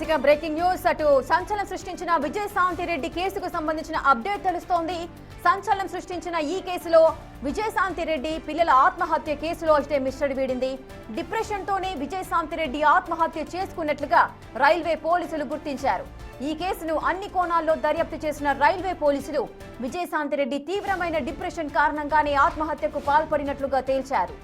ఇక breaking news అటు సంచలనం సృష్టించిన విజయశాంతి రెడ్డి కేసుకు సంబంధించిన అప్డేట్ తెలుస్తోంది. సంచలనం సృష్టించిన ఈ కేసులో విజయశాంతి రెడ్డి పిల్లల ఆత్మహత్య కేసులో అయితే మిస్టరీ వీడింది. డిప్రెషన్ తోనే విజయశాంతి రెడ్డి ఆత్మహత్య చేసుకున్నట్లుగా రైల్వే పోలీసులు గుర్తించారు. ఈ కేసును అన్ని కోణాల్లో దర్యాప్తు చేసిన రైల్వే పోలీసులు విజయశాంతి రెడ్డి తీవ్రమైన డిప్రెషన్ కారణంగానే ఆత్మహత్యకు పాల్పడినట్లుగా తేల్చారు.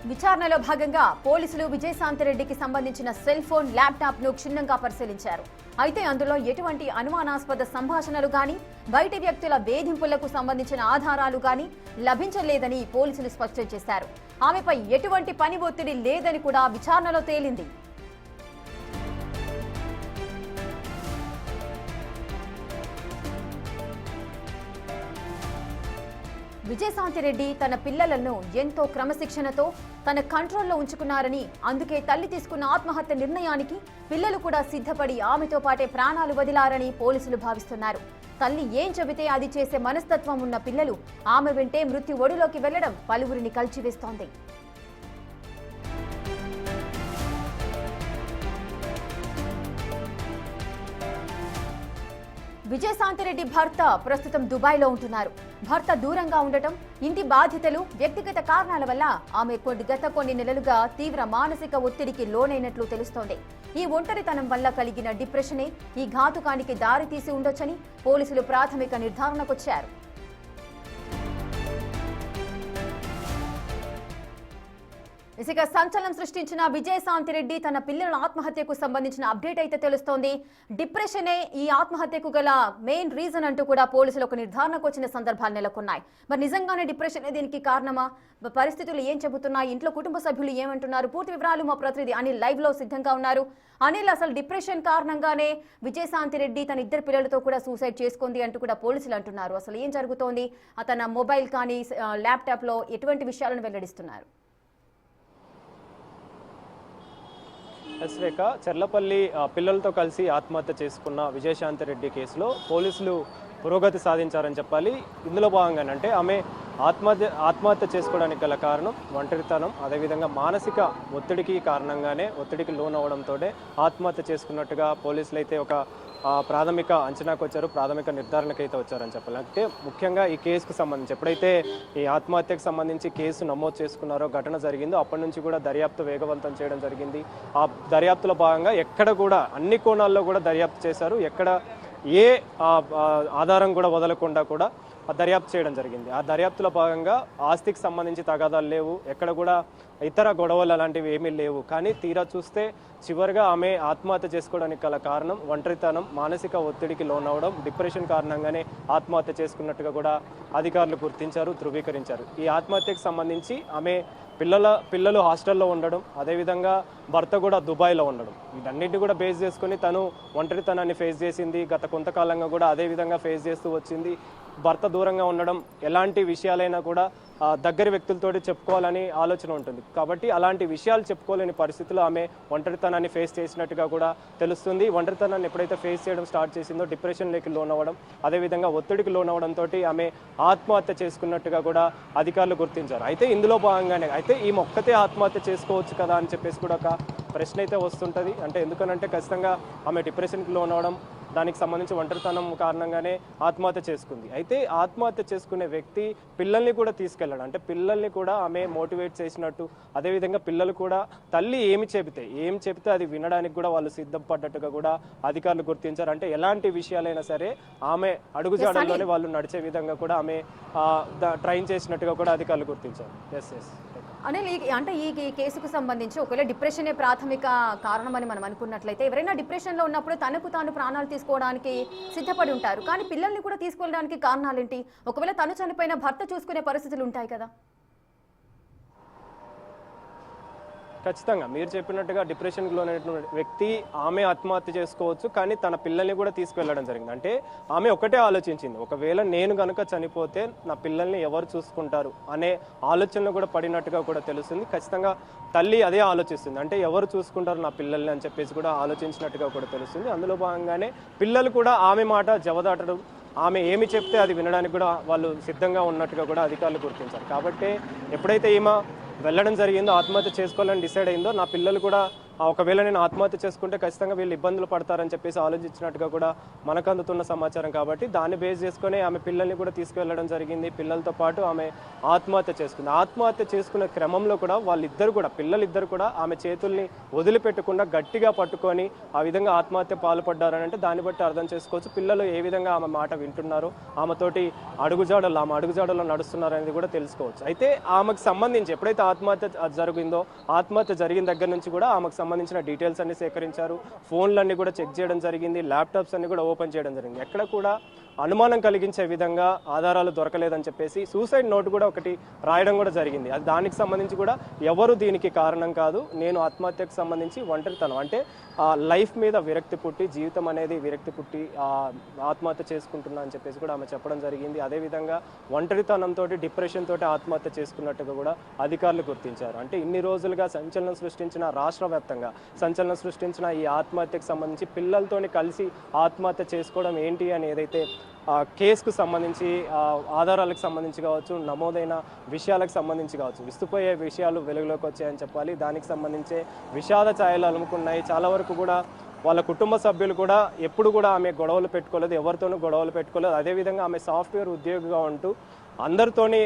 విచారణలో భాగంగా పోలీసులు విజయశాంతి రెడ్డికి సంబంధించిన సెల్ ఫోన్, ల్యాప్టాప్ ను క్షుణ్ణంగా పరిశీలించారు. అయితే అందులో ఎటువంటి అనుమానాస్పద సంభాషణలు గాని, బయటి వ్యక్తుల వేధింపులకు సంబంధించిన ఆధారాలు గాని లభించలేదని పోలీసులు స్పష్టం చేశారు. ఆమెపై ఎటువంటి పని ఒత్తిడి లేదని కూడా విచారణలో తేలింది. విజయశాంతి రెడ్డి తన పిల్లలను ఎంతో క్రమశిక్షణతో తన కంట్రోల్లో ఉంచుకున్నారని, అందుకే తల్లి తీసుకున్న ఆత్మహత్య నిర్ణయానికి పిల్లలు కూడా సిద్ధపడి ఆమెతో పాటే ప్రాణాలు వదిలారని పోలీసులు భావిస్తున్నారు. తల్లి ఏం చెబితే అది చేసే మనస్తత్వం ఉన్న పిల్లలు ఆమె వెంటే మృత్యు ఒడిలోకి వెళ్లడం పలువురిని కలిచివేస్తోంది. విజయశాంతి రెడ్డి భర్త ప్రస్తుతం దుబాయ్లో ఉంటున్నారు. భర్త దూరంగా ఉండటం, ఇంటి బాధ్యతలు, వ్యక్తిగత కారణాల వల్ల ఆమె గత కొన్ని నెలలుగా తీవ్ర మానసిక ఒత్తిడికి లోనైనట్లు తెలుస్తోంది. ఈ ఒంటరితనం వల్ల కలిగిన డిప్రెషనే ఈ ఘాతుకానికి దారితీసి ఉండొచ్చని పోలీసులు ప్రాథమిక నిర్ధారణకొచ్చారు. ఇక సంచలనం సృష్టించిన విజయశాంతి రెడ్డి తన పిల్లల ఆత్మహత్యకు సంబంధించిన అప్డేట్ అయితే తెలుస్తోంది. డిప్రెషనే ఈ ఆత్మహత్యకు గల మెయిన్ రీజన్ అంటూ కూడా పోలీసులు ఒక నిర్ధారణకు వచ్చిన సందర్భాలు నెలకొన్నాయి. మరి నిజంగానే డిప్రెషన్ దీనికి కారణమా? పరిస్థితులు ఏం చెబుతున్నాయి? ఇంట్లో కుటుంబ సభ్యులు ఏమంటున్నారు? పూర్తి వివరాలు మా ప్రతినిధి అనిల్ లైవ్ లో సిద్ధంగా ఉన్నారు. అనిల్, అసలు డిప్రెషన్ కారణంగానే విజయశాంతి రెడ్డి తన ఇద్దరు పిల్లలతో కూడా సూసైడ్ చేసుకుంది అంటూ కూడా పోలీసులు అంటున్నారు. అసలు ఏం జరుగుతోంది? తన మొబైల్ కానీ ల్యాప్టాప్ లో ఎటువంటి విషయాలను వెల్లడిస్తున్నారు? రేఖ, చెర్లపల్లి పిల్లలతో కలిసి ఆత్మహత్య చేసుకున్న విజయశాంతి రెడ్డి కేసులో పోలీసులు పురోగతి సాధించారని చెప్పాలి. ఇందులో భాగంగానే అంటే ఆమె ఆత్మహత్య చేసుకోవడానికి గల కారణం ఒంటరితనం, అదేవిధంగా మానసిక ఒత్తిడికి లోనవడంతో ఆత్మహత్య చేసుకున్నట్టుగా పోలీసులు అయితే ఒక ప్రాథమిక అంచనాకు వచ్చారు, ప్రాథమిక నిర్ధారణకు అయితే వచ్చారని చెప్పాలి. అంటే ముఖ్యంగా ఈ కేసుకు సంబంధించి ఎప్పుడైతే ఈ ఆత్మహత్యకు సంబంధించి కేసు నమోదు చేసుకున్నారో, ఘటన జరిగిందో అప్పటి నుంచి కూడా దర్యాప్తు వేగవంతం చేయడం జరిగింది. ఆ దర్యాప్తులో భాగంగా ఎక్కడ కూడా అన్ని కోణాల్లో కూడా దర్యాప్తు చేశారు. ఎక్కడ ఏ ఆధారం కూడా వదలకుండా కూడా దర్యాప్తు చేయడం జరిగింది. ఆ దర్యాప్తులో భాగంగా ఆస్తికి సంబంధించి తగాదాలు లేవు, ఎక్కడ కూడా ఇతర గొడవలు అలాంటివి ఏమీ లేవు. కానీ తీరా చూస్తే చివరిగా ఆమె ఆత్మహత్య చేసుకోవడానికి గల కారణం ఒంటరితనం, మానసిక ఒత్తిడికి లోనవడం, డిప్రెషన్ కారణంగానే ఆత్మహత్య చేసుకున్నట్టుగా కూడా అధికారులు గుర్తించారు, ధృవీకరించారు. ఈ ఆత్మహత్యకు సంబంధించి ఆమె పిల్లలు హాస్టల్లో ఉండడం, అదేవిధంగా భర్త కూడా దుబాయ్లో ఉండడం, వీటన్నిటిని కూడా బేస్ చేసుకొని తను ఒంటరితనాన్ని ఫేస్ చేసింది. గత కొంతకాలంగా కూడా అదే విధంగా ఫేస్ చేస్తూ వచ్చింది. భర్త దూరంగా ఉండడం, ఎలాంటి విషయాలైనా కూడా దగ్గర వ్యక్తులతోటి చెప్పుకోవాలని ఆలోచన ఉంటుంది. కాబట్టి అలాంటి విషయాలు చెప్పుకోలేని పరిస్థితుల్లో ఆమె ఒంటరితనాన్ని ఫేస్ చేసినట్టుగా కూడా తెలుస్తుంది. ఒంటరితనాన్ని ఎప్పుడైతే ఫేస్ చేయడం స్టార్ట్ చేసిందో డిప్రెషన్లోకి లోనవ్వడం, అదేవిధంగా ఒత్తిడికి లోనవడంతో ఆమె ఆత్మహత్య చేసుకున్నట్టుగా కూడా అధికారులు గుర్తించారు. అయితే ఇందులో భాగంగానే ఈ మొక్కతే ఆత్మహత్య చేసుకోవచ్చు కదా అని చెప్పేసి కూడా ఒక ప్రశ్న అయితే వస్తుంటుంది. అంటే ఎందుకనంటే ఖచ్చితంగా ఆమె డిప్రెషన్కి లోనవడం, దానికి సంబంధించి ఒంటరితనం కారణంగానే ఆత్మహత్య చేసుకుంది. అయితే ఆత్మహత్య చేసుకునే వ్యక్తి పిల్లల్ని కూడా తీసుకెళ్ళాడు. అంటే పిల్లల్ని కూడా ఆమె మోటివేట్ చేసినట్టు, అదేవిధంగా పిల్లలు కూడా తల్లి ఏం చెబితే అది వినడానికి కూడా వాళ్ళు సిద్ధపడ్డట్టుగా కూడా అధికారులు గుర్తించారు. అంటే ఎలాంటి విషయాలైనా సరే ఆమె అడుగుజాడల్లోనే వాళ్ళు నడిచే విధంగా కూడా ఆమె ట్రైన్ చేసినట్టుగా కూడా అధికారులు గుర్తించారు. అనిల్, అంటే ఈ కేసుకు సంబంధించి ఒకవేళ డిప్రెషనే ప్రాథమిక కారణమని మనం అనుకున్నట్లయితే, ఎవరైనా డిప్రెషన్లో ఉన్నప్పుడు తనకు తాను ప్రాణాలు తీసుకోవడానికి సిద్ధపడి ఉంటారు. కానీ పిల్లల్ని కూడా తీసుకెళ్ళడానికి కారణాలేంటి? ఒకవేళ తను చనిపోయిన భర్త చూసుకునే పరిస్థితులు ఉంటాయి కదా. ఖచ్చితంగా మీరు చెప్పినట్టుగా డిప్రెషన్కి లోనైనటువంటి వ్యక్తి ఆమె ఆత్మహత్య చేసుకోవచ్చు, కానీ తన పిల్లల్ని కూడా తీసుకువెళ్ళడం జరిగింది. అంటే ఆమె ఒకటే ఆలోచించింది, ఒకవేళ నేను కనుక చనిపోతే నా పిల్లల్ని ఎవరు చూసుకుంటారు అనే ఆలోచనలో కూడా పడినట్టుగా కూడా తెలుస్తుంది. ఖచ్చితంగా తల్లి అదే ఆలోచిస్తుంది, అంటే ఎవరు చూసుకుంటారు నా పిల్లల్ని అని చెప్పేసి కూడా ఆలోచించినట్టుగా కూడా తెలుస్తుంది. అందులో భాగంగానే పిల్లలు కూడా ఆమె మాట జవదాటడం, ఆమె ఏమి చెప్తే అది వినడానికి కూడా వాళ్ళు సిద్ధంగా ఉన్నట్టుగా కూడా అధికారులు గుర్తించారు. కాబట్టి ఎప్పుడైతే ఈమె వెళ్ళడం జరిగిందో, ఆత్మహత్య చేసుకోవాలని డిసైడ్ అయిందో, నా పిల్లలు కూడా ఒకవేళ నేను ఆత్మహత్య చేసుకుంటే ఖచ్చితంగా వీళ్ళు ఇబ్బందులు పడతారని చెప్పేసి ఆలోచించినట్టుగా కూడా మనకు అందుతున్న సమాచారం. కాబట్టి దాన్ని బేస్ చేసుకొని ఆమె పిల్లల్ని కూడా తీసుకువెళ్ళడం జరిగింది. పిల్లలతో పాటు ఆమె ఆత్మహత్య చేసుకుంది. ఆత్మహత్య చేసుకునే క్రమంలో కూడా పిల్లలిద్దరు కూడా ఆమె చేతుల్ని వదిలిపెట్టకుండా గట్టిగా పట్టుకొని ఆ విధంగా ఆత్మహత్య పాల్పడ్డారని అంటే దాన్ని బట్టి అర్థం చేసుకోవచ్చు పిల్లలు ఏ విధంగా ఆమె మాట వింటున్నారు, ఆమెతోటి ఆమె అడుగుజాడల్లో నడుస్తున్నారు అనేది కూడా తెలుసుకోవచ్చు. అయితే ఆమెకు సంబంధించి ఎప్పుడైతే ఆత్మహత్య జరిగిన దగ్గర నుంచి కూడా ఆమెకు సంబంధించిన డీటెయిల్స్ అన్ని సేకరించారు. ఫోన్లన్నీ కూడా చెక్ చేయడం జరిగింది, ల్యాప్టాప్స్ అన్ని కూడా ఓపెన్ చేయడం జరిగింది. ఎక్కడ కూడా అనుమానం కలిగించే విధంగా ఆధారాలు దొరకలేదని చెప్పేసి సూసైడ్ నోట్ కూడా ఒకటి రాయడం కూడా జరిగింది. అది దానికి సంబంధించి కూడా ఎవరు దీనికి కారణం కాదు, నేను ఆత్మహత్యకు సంబంధించి ఒంటరితనం అంటే లైఫ్ మీద విరక్తి పుట్టి, జీవితం అనేది విరక్తి పుట్టి ఆత్మహత్య చేసుకుంటున్నా అని చెప్పేసి కూడా ఆమె చెప్పడం జరిగింది. అదేవిధంగా ఒంటరితనంతో డిప్రెషన్ తోటి ఆత్మహత్య చేసుకున్నట్టుగా కూడా అధికారులు గుర్తించారు. అంటే ఇన్ని రోజులుగా రాష్ట్ర వ్యాప్తంగా సంచలనం సృష్టించిన ఈ ఆత్మహత్యకు సంబంధించి పిల్లలతోని కలిసి ఆత్మహత్య చేసుకోవడం ఏంటి అని ఏదైతే కేసుకు సంబంధించి ఆధారాలకు సంబంధించి కావచ్చు, నమోదైన విషయాలకు సంబంధించి కావచ్చు, విస్తుపోయే విషయాలు వెలుగులోకి వచ్చాయని చెప్పాలి. దానికి సంబంధించే విషాద ఛాయలు అలుముకున్నాయి. చాలా వరకు కూడా వాళ్ళ కుటుంబ సభ్యులు కూడా ఎప్పుడు కూడా ఆమె గొడవలు పెట్టుకోలేదు, ఎవరితోనూ గొడవలు పెట్టుకోలేదు. అదేవిధంగా ఆమె సాఫ్ట్వేర్ ఉద్యోగిగా ఉంటూ అందరితోని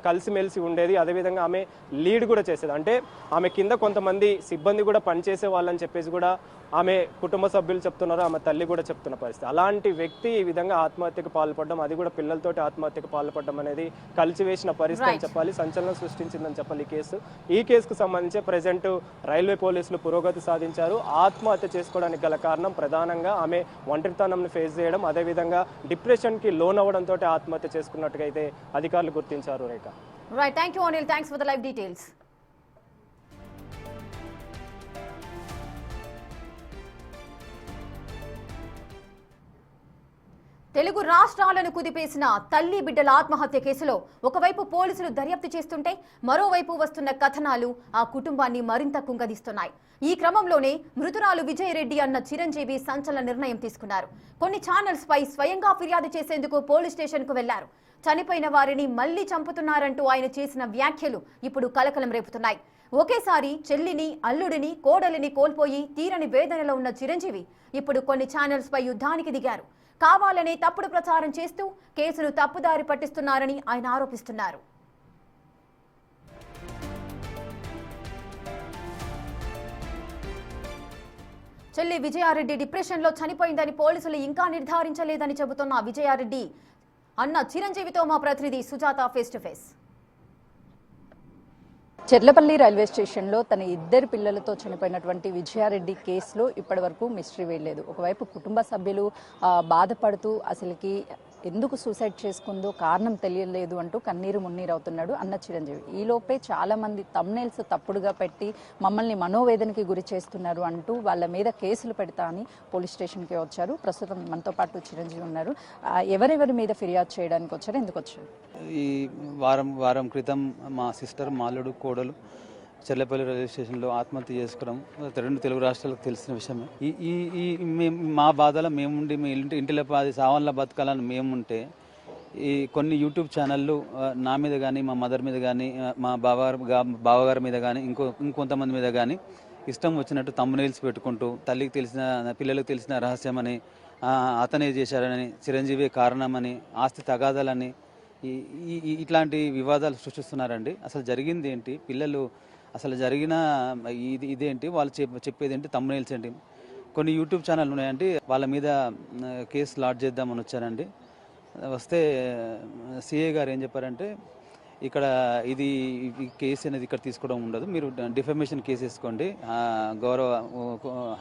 కలిసిమెలిసి ఉండేది. అదేవిధంగా ఆమె లీడ్ కూడా చేసేది, అంటే ఆమె కింద కొంతమంది సిబ్బంది కూడా పనిచేసే వాళ్ళని చెప్పేసి కూడా ఆమె కుటుంబ సభ్యులు చెప్తున్నారు, ఆమె తల్లి కూడా చెప్తున్న పరిస్థితి. అలాంటి వ్యక్తి ఈ విధంగా ఆత్మహత్యకు పాల్పడడం, అది కూడా పిల్లలతోటి ఆత్మహత్యకు పాల్పడడం అనేది కలిసివేసిన పరిస్థితి అని చెప్పాలి, సంచలనం సృష్టించిందని చెప్పాలి ఈ కేసుకు సంబంధించి ప్రజెంట్ రైల్వే పోలీసులు పురోగతి సాధించారు. ఆత్మహత్య చేసుకోవడానికి గల కారణం ప్రధానంగా ఆమె ఒంటరితనంను ఫేస్ చేయడం, అదేవిధంగా డిప్రెషన్కి లోన్ అవ్వడంతో ఆత్మహత్య చేసుకున్నట్టుగా అయితే అధికారులు గుర్తించారు. Rekha right, thank you Anil, thanks for the live details. Telugu రాష్ట్రాలను కుదిపేసిన తల్లి బిడ్డల ఆత్మహత్య కేసులో ఒకవైపు పోలీసులు దర్యాప్తు చేస్తుంటే మరోవైపు వస్తున్న కథనాలు ఆ కుటుంబాన్ని మరింత కుంగదీస్తున్నాయి. ఈ క్రమంలోనే మృతురాలు విజయరెడ్డి అన్న చిరంజీవి సంచలన నిర్ణయం తీసుకున్నారు. కొన్ని ఛానల్స్ పై స్వయంగా ఫిర్యాదు చేసేందుకు పోలీస్ స్టేషన్ కు వెళ్లారు. చనిపోయిన వారిని మళ్లీ చంపుతున్నారంటూ ఆయన చేసిన వ్యాఖ్యలు ఇప్పుడు కలకలం రేపుతున్నాయి. ఒకేసారి చెల్లిని, అల్లుడిని, కోడలిని కోల్పోయి తీరని వేదనలో ఉన్న చిరంజీవి ఇప్పుడు కొన్ని ఛానల్స్ పై యుద్ధానికి దిగారు. కావాలనే తప్పుడు ప్రచారం చేస్తూ కేసును తప్పుదారి పట్టిస్తున్నారని ఆయన ఆరోపిస్తున్నారు. చెల్లి విజయారెడ్డి డిప్రెషన్లో చనిపోయిందని పోలీసులు ఇంకా నిర్ధారించలేదని చెబుతున్న విజయారెడ్డి అన్న చిరంజీవితో మా ప్రతినిధి Sujatha face to face. Cherlapalli railway స్టేషన్లో తన ఇద్దరు పిల్లలతో చనిపోయినటువంటి విజయారెడ్డి కేసులో ఇప్పటి వరకు మిస్టరీ వేయలేదు. ఒకవైపు కుటుంబ సభ్యులు బాధపడుతూ అసలుకి ఎందుకు సూసైడ్ చేసుకుందో కారణం తెలియలేదు అంటూ కన్నీరు మున్నీరు అవుతున్నాడు అన్న చిరంజీవి. ఈలోపే చాలామంది థంబ్నెయిల్స్ తప్పుడుగా పెట్టి మమ్మల్ని మనోవేదనకి గురి చేస్తున్నారు అంటూ వాళ్ళ మీద కేసులు పెడతా అని పోలీస్ స్టేషన్కి వచ్చారు. ప్రస్తుతం మనతో పాటు చిరంజీవి ఉన్నారు. ఎవరెవరి మీద ఫిర్యాదు చేయడానికి వచ్చారు, ఎందుకు వచ్చారు? ఈ వారం క్రితం మా సిస్టర్, మాల్లుడు, కోడలు చెర్లపల్లి రైల్వే స్టేషన్లో ఆత్మహత్య చేసుకోవడం రెండు తెలుగు రాష్ట్రాలకు తెలిసిన విషయమే. మా బాధలో మేముండి మీ ఇంటిలో పాది సావన్ల బతకాలని మేముంటే ఈ కొన్ని యూట్యూబ్ ఛానళ్ళు నా మీద కానీ, మా మదర్ మీద కానీ, మా బావగారి మీద కానీ, ఇంకొంతమంది మీద కానీ ఇష్టం వచ్చినట్టు థంబ్నెయిల్స్ పెట్టుకుంటూ పిల్లలకు తెలిసిన రహస్యమని, అతనే చేశారని, చిరంజీవి కారణమని, ఆస్తి తగాదాలని ఇట్లాంటి వివాదాలు సృష్టిస్తున్నారండి. అసలు జరిగింది ఏంటి, పిల్లలు అసలు జరిగిన ఇదేంటి, వాళ్ళు చెప్పేది ఏంటి, థంబ్నెయిల్స్ ఏంటి. కొన్ని యూట్యూబ్ ఛానల్ ఉన్నాయండి, వాళ్ళ మీద కేసు లాడ్జ్ చేద్దామని వచ్చానండి. వస్తే సిఏ గారు ఏం చెప్పారంటే, ఇక్కడ ఈ కేసు అనేది ఇక్కడ తీసుకోవడం ఉండదు, మీరు డిఫమేషన్ కేసు వేసుకోండి, గౌరవ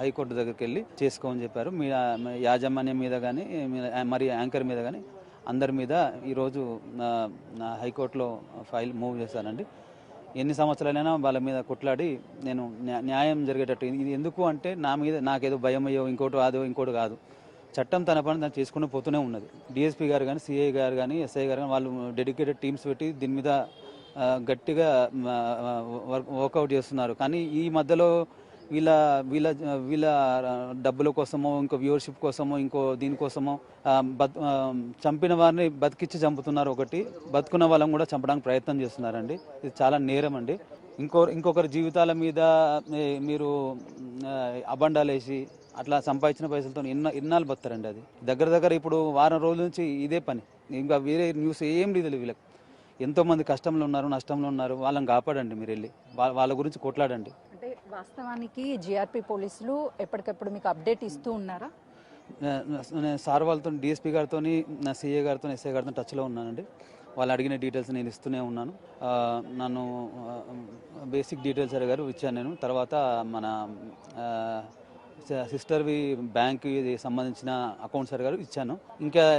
హైకోర్టు దగ్గరికి వెళ్ళి చేసుకోమని చెప్పారు. మీ యాజమాన్యం మీద కానీ, మరి యాంకర్ మీద కానీ అందరి మీద ఈరోజు హైకోర్టులో ఫైల్ మూవ్ చేశానండి. ఎన్ని సంవత్సరాలైనా వాళ్ళ మీద కొట్లాడి నేను న్యాయం జరిగేటట్టు. ఇది ఎందుకు అంటే నా మీద నాకేదో భయం అయ్యో ఇంకోటి అదో ఇంకోటి కాదు. చట్టం తన పని దాన్ని చేసుకుని పోతూనే ఉన్నది. డిఎస్పీ గారు కానీ, సిఐ గారు కానీ, ఎస్ఐ గారు కానీ వాళ్ళు డెడికేటెడ్ టీమ్స్ పెట్టి దీని మీద గట్టిగా వర్కౌట్ చేస్తున్నారు. కానీ ఈ మధ్యలో వీళ్ళ వీళ్ళ వీళ్ళ డబ్బుల కోసమో, ఇంకో వ్యూవర్షిప్ కోసమో, ఇంకో దీనికోసమో చంపిన వారిని చంపుతున్నారు. ఒకటి బతుకున్న వాళ్ళని కూడా చంపడానికి ప్రయత్నం చేస్తున్నారండి. ఇది చాలా నేరం అండి. ఇంకొకరి జీవితాల మీద మీరు అబండాలు వేసి అట్లా సంపాదించిన పైసలతో ఎన్నాళ్ళు బతారండి. అది దగ్గర ఇప్పుడు వారం రోజుల నుంచి ఇదే పని. ఇంకా వేరే న్యూస్ ఏం లేదు. వీళ్ళకి ఎంతోమంది కష్టంలో ఉన్నారు, నష్టంలో ఉన్నారు. వాళ్ళని కాపాడండి. మీరు వెళ్ళి వాళ్ళ గురించి కొట్లాడండి. అంటే వాస్తవానికి జిఆర్పి పోలీసులు ఎప్పటికప్పుడు మీకు అప్డేట్ ఇస్తూ ఉన్నారా? నేను సార్ వాళ్ళతో, డిఎస్పీ గారితో, సిఏ గారితో, ఎస్ఐ గారితో టచ్లో ఉన్నానండి. వాళ్ళు అడిగిన డీటెయిల్స్ నేను ఇస్తూనే ఉన్నాను. నన్ను బేసిక్ డీటెయిల్స్ అడిగారు, ఇచ్చాను నేను. తర్వాత మన సిస్టర్వి బ్యాంక్ సంబంధించిన అకౌంట్స్ అడిగారు, ఇచ్చాను.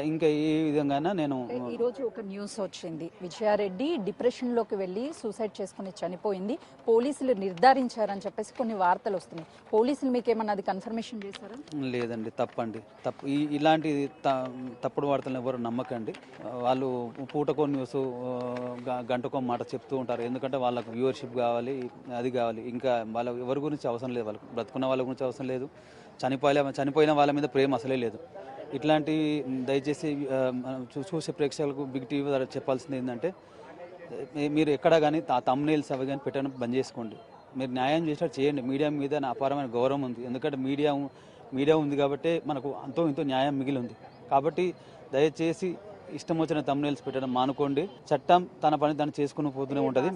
ఇంకా ఈ విధంగా నేను ఈరోజు ఒక న్యూస్ వచ్చింది, విజయారెడ్డి డిప్రెషన్లోకి వెళ్ళి సూసైడ్ చేసుకుని చనిపోయింది, పోలీసులు నిర్ధారించారని చెప్పేసి కొన్ని వార్తలు వస్తున్నాయి. పోలీసులు మీకు ఏమన్నా అది కన్ఫర్మేషన్ చేశారా? లేదండి, తప్పు. ఇలాంటి తప్పుడు వార్తలను ఎవరు నమ్మకండి. వాళ్ళు పూటకో న్యూస్, గంటకో మాట చెప్తూ ఉంటారు. ఎందుకంటే వాళ్ళకు వ్యూవర్షిప్ కావాలి, అది కావాలి. ఇంకా వాళ్ళ ఎవరి గురించి అవసరం లేదు, వాళ్ళకు బ్రతుకున్న వాళ్ళ గురించి అవసరం లేదు, చనిపోయిన వాళ్ళ మీద ప్రేమ అసలే లేదు. ఇట్లాంటి దయచేసి చూసే ప్రేక్షకులకు బిగ్ టీవీ ద్వారా చెప్పాల్సింది ఏంటంటే, మీరు ఎక్కడ కానీ థంబ్నెయిల్స్ అవి కానీ పెట్టడం బంద్ చేసుకోండి. మీరు న్యాయం చేసినట్టు చేయండి. మీడియా మీద నా అపారమైన గౌరవం ఉంది. ఎందుకంటే మీడియా ఉంది కాబట్టి మనకు ఇంతో న్యాయం మిగిలి ఉంది. కాబట్టి దయచేసి ఇష్టం వచ్చిన థంబ్నెయిల్స్ పెట్టడం మానుకోండి. చట్టం తన పని దాన్ని చేసుకుని పోతూనే ఉంటుంది.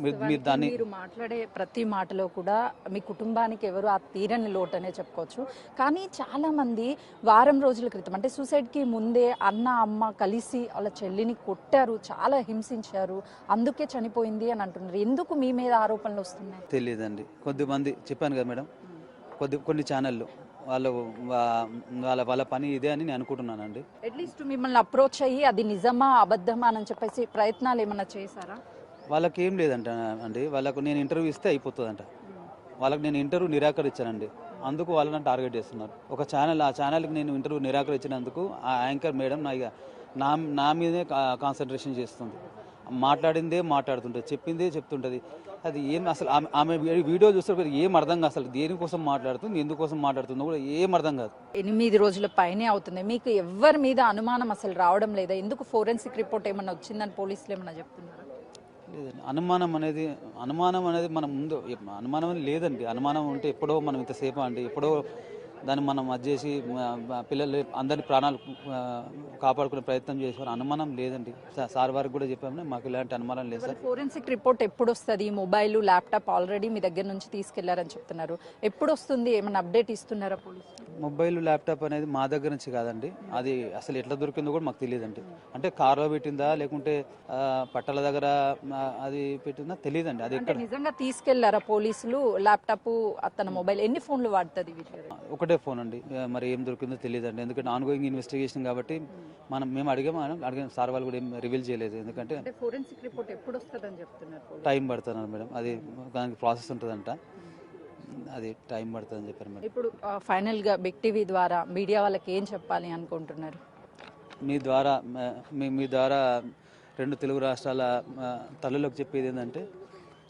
మీరు మాట్లాడే ప్రతి మాటలో కూడా మీ కుటుంబానికి ఎవరు ఆ తీరని లోటు అనే చెప్పుకోవచ్చు. కానీ చాలా మంది వారం రోజుల క్రితం, అంటే సూసైడ్కి ముందే అన్న అమ్మ కలిసి వాళ్ళ చెల్లిని కొట్టారు, చాలా హింసించారు, అందుకే చనిపోయింది అని అంటున్నారు. ఎందుకు మీ మీద ఆరోపణలు వస్తున్నాయి? తెలియదండి. కొద్దిమంది చెప్పాను కదా మేడం, కొన్ని ఛానళ్ళు వాళ్ళ పని ఇదే అని నేను అనుకుంటున్నానండి. అట్లీస్ట్ మిమ్మల్ని అప్రోచ్ అయ్యి అది నిజమా అబద్ధమా అని చెప్పేసి ప్రయత్నాలు ఏమన్నా చేశారా? వాళ్ళకి ఏం లేదంట అండి. వాళ్ళకు నేను ఇంటర్వ్యూ ఇస్తే అయిపోతుందంట. వాళ్ళకి నేను ఇంటర్వ్యూ నిరాకరించానండి. అందుకు వాళ్ళని టార్గెట్ చేస్తున్నారు. ఒక ఛానల్, ఆ ఛానల్కి నేను ఇంటర్వ్యూ నిరాకరించినందుకు ఆ యాంకర్ మేడం నా మీదే కాన్సన్ట్రేషన్ చేస్తుంది. మాట్లాడిందే మాట్లాడుతుంటుంది, చెప్పిందే చెప్తుంటుంది. అది ఏం అసలు ఆమె వీడియో చూస్తే ఏం అర్థం కాదు. అసలు దేనికోసం మాట్లాడుతుంది, ఎందుకోసం మాట్లాడుతుందో కూడా ఏం అర్థం కాదు. 8 రోజుల పైనే అవుతుంది. మీకు ఎవరి మీద అనుమానం అసలు రావడం లేదా? ఎందుకు ఫోరెన్సిక్ రిపోర్ట్ ఏమన్నా వచ్చిందని పోలీసులు ఏమన్నా చెప్తున్నారు? లేదండి, అనుమానం అనేది మనం ముందు అనుమానం లేదండి. అనుమానం ఉంటే ఎప్పుడో మనం ఇంతసేపు అండి, ఎప్పుడో దాన్ని మనం అది చేసి పిల్లలు అందరి ప్రాణాలు కాపాడుకునే ప్రయత్నం చేసేవారు. అనుమానం లేదండి. సార్ వారికి కూడా చెప్పాము, మాకు ఇలాంటి అనుమానం లేదు సార్. ఫోరెన్సిక్ రిపోర్ట్ ఎప్పుడు వస్తుంది? మొబైల్, ల్యాప్టాప్ ఆల్రెడీ మీ దగ్గర నుంచి తీసుకెళ్లారని చెప్తున్నారు. ఎప్పుడు వస్తుంది? ఏమైనా అప్డేట్ ఇస్తున్నారా పోలీసులు? మొబైల్, ల్యాప్టాప్ అనేది మా దగ్గర నుంచి కాదండి. అది అసలు ఎట్లా దొరికిందో కూడా మాకు తెలియదండి. అంటే కారులో పెట్టిందా లేకుంటే పట్టాల దగ్గర అది పెట్టిందా తెలియదండి. అది ఎక్కడ నిజంగా తీసుకెళ్లారా పోలీసులు? ల్యాప్టాప్, తన మొబైల్, ఎన్ని ఫోన్లు వాడుతుంది? ఒకటే ఫోన్ అండి. మరి ఏం దొరికిందో తెలియదండి. ఎందుకంటే ఆన్గోయింగ్ ఇన్వెస్టిగేషన్ కాబట్టి మేము అడిగాం. సార్ వాళ్ళు కూడా ఏం రివీల్ చేయలేదు. ఎందుకంటే ఫోరెన్సిక్ రిపోర్ట్ ఎప్పుడు వస్తుందని చెప్తున్నారు? టైం పడుతున్నారు మేడం. అది దానికి ప్రాసెస్ ఉంటుందంట, అది టైం పడుతుందని చెప్పారు మేడం. ఇప్పుడు ఫైనల్ గా బిగ్ టీవీ ద్వారా మీడియా వాళ్ళకి ఏం చెప్పాలి అనుకుంటున్నారు? మీ ద్వారా 2 తెలుగు రాష్ట్రాల తల్లులకు చెప్పేది ఏంటంటే,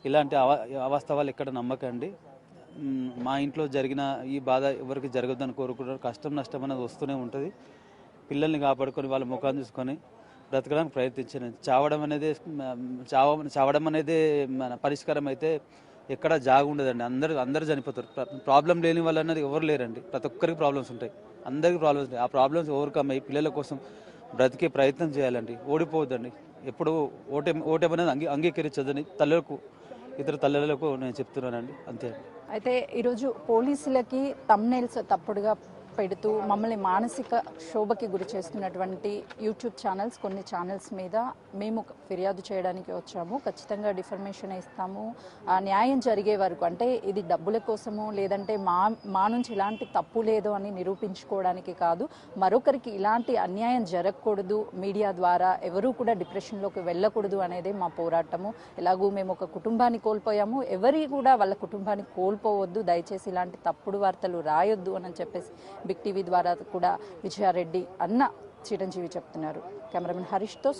ఇలాంటి అవాస్తవాలు ఎక్కడ నమ్మకండి. మా ఇంట్లో జరిగిన ఈ బాధ ఎవరికి జరగద్దని కోరుకుంటారు. కష్టం నష్టం అనేది వస్తూనే ఉంటుంది. పిల్లల్ని కాపాడుకొని వాళ్ళ ముఖాన్ని చూసుకొని బ్రతకడానికి ప్రయత్నించాను. చావడం అనేది మన పరిష్కారం అయితే ఎక్కడ జాగ ఉండదండి. అందరూ చనిపోతారు. ప్రాబ్లం లేని వాళ్ళు అన్నది ఎవరు లేరండి. ప్రతి ఒక్కరికి ప్రాబ్లమ్స్ ఉంటాయి, అందరికీ ప్రాబ్లమ్స్ ఉంటాయి. ఆ ప్రాబ్లమ్స్ ఓవర్కమ్ అయ్యి పిల్లల కోసం బ్రతికే ప్రయత్నం చేయాలండి. ఓడిపోవద్దండి. ఎప్పుడు ఓటమనేది అంగీకరించదని ఇతర తల్లులకు నేను చెప్తున్నానండి. అంతే. అయితే ఈరోజు పోలీసులకి థంబ్నెయిల్స్ తప్పుడుగా పెడుతూ మమ్మల్ని మానసిక క్షోభకి గురి చేస్తున్నటువంటి యూట్యూబ్ ఛానల్స్, కొన్ని ఛానల్స్ మీద మేము ఫిర్యాదు చేయడానికి వచ్చాము. ఖచ్చితంగా డిఫర్మేషన్ ఇస్తాము. న్యాయం జరిగే వరకు, అంటే ఇది డబ్బుల కోసము లేదంటే మా నుంచి ఇలాంటి తప్పు లేదు అని నిరూపించుకోవడానికి కాదు, మరొకరికి ఇలాంటి అన్యాయం జరగకూడదు, మీడియా ద్వారా ఎవరూ కూడా డిప్రెషన్లోకి వెళ్ళకూడదు అనేదే మా పోరాటము. ఎలాగూ మేము ఒక కుటుంబాన్ని కోల్పోయాము, ఎవరి కూడా వాళ్ళ కుటుంబాన్ని కోల్పోవద్దు, దయచేసి ఇలాంటి తప్పుడు వార్తలు రాయొద్దు అని చెప్పేసి బిగ్ టీవీ ద్వారా కూడా విజయారెడ్డి అన్న చిరంజీవి చెప్తున్నారు. కెమెరామెన్ హరీష్తో